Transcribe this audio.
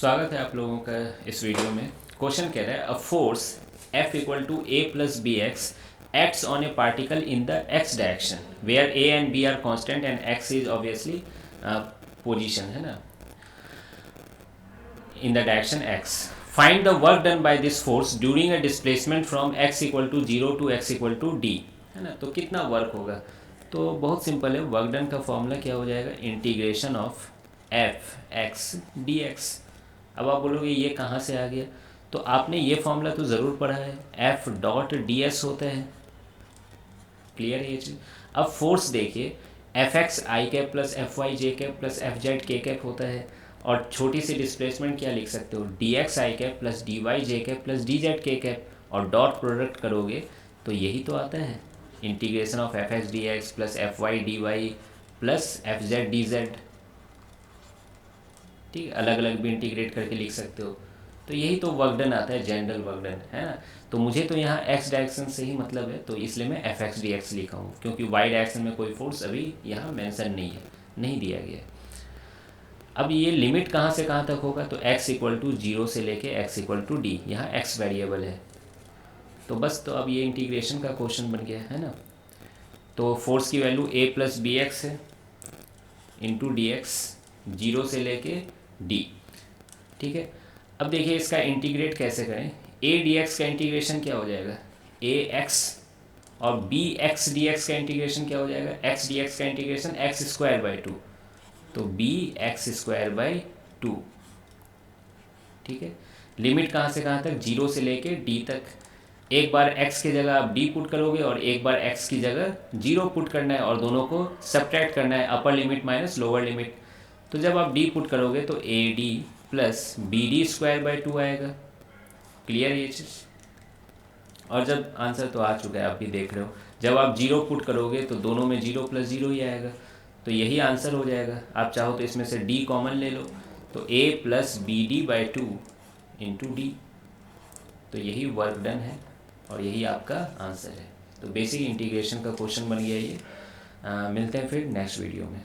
स्वागत है आप लोगों का इस वीडियो में। क्वेश्चन कह रहा है a force F equal to a plus b x acts on a particle in the x direction where a and b are constant and x is obviously position है ना, in the direction x. Find the work done by this force during a displacement from x equal to 0 to x equal to d है ना। तो कितना work होगा? तो बहुत simple है, वर्क डन का फॉर्मूला क्या हो जाएगा, integration of f x d x. अब आप बोलोगे ये कहाँ से आ गया, तो आपने ये फॉर्मूला तो ज़रूर पढ़ा है, एफ डॉट डी एस होता है। क्लियर है ये चीज़। अब फोर्स देखिए, F x i cap plus f Y j cap plus f Z के कैप होता है, और छोटी सी डिस्प्लेसमेंट क्या लिख सकते हो, d x i cap plus d y j cap plus d z के कैप, और डॉट प्रोडक्ट करोगे तो यही तो आता है, integration of f x d x plus f y d y plus f z d z. ठीक है, अलग अलग भी इंटीग्रेट करके लिख सकते हो। तो यही तो वर्क डन आता है, जनरल वर्क डन है ना। तो मुझे तो यहाँ एक्स डायरेक्शन से ही मतलब है, तो इसलिए मैं एफ एक्स डी एक्स लिखा हूँ, क्योंकि वाई डायरेक्शन में कोई फोर्स अभी यहाँ मेंशन नहीं है, नहीं दिया गया है। अब ये लिमिट कहाँ से कहाँ तक होगा, तो x इक्वल टू 0 से लेके x इक्वल टू डी, यहाँ x वेरिएबल है। तो बस, तो अब ये इंटीग्रेशन का क्वेश्चन बन गया है ना। तो फोर्स की value a plus b x है इंटू डी एक्स, 0 से लेके d। ठीक है, अब देखिए इसका इंटीग्रेट कैसे करें। a dx का इंटीग्रेशन क्या हो जाएगा, ax, और bx dx का इंटीग्रेशन क्या हो जाएगा, x dx का इंटीग्रेशन x स्क्वायर बाई 2, तो bx स्क्वायर बाई 2। ठीक है, लिमिट कहाँ से कहाँ तक, 0 से लेके d तक। एक बार x की जगह आप d पुट करोगे और एक बार x की जगह 0 पुट करना है, और दोनों को सब्ट्रैक्ट करना है, upper limit minus lower limit. तो जब आप d पुट करोगे तो a d plus b d square by 2 आएगा। क्लियर ये चीज़। और जब आंसर तो आ चुका है, आप भी देख रहे हो, जब आप 0 पुट करोगे तो दोनों में 0 प्लस 0 ही आएगा, तो यही आंसर हो जाएगा। आप चाहो तो इसमें से d कॉमन ले लो, तो a plus b d by 2 into d, तो यही वर्क डन है और यही आपका आंसर है। तो बेसिक इंटीग्रेशन का क्वेश्चन बन गया ये। मिलते हैं फिर नेक्स्ट वीडियो में।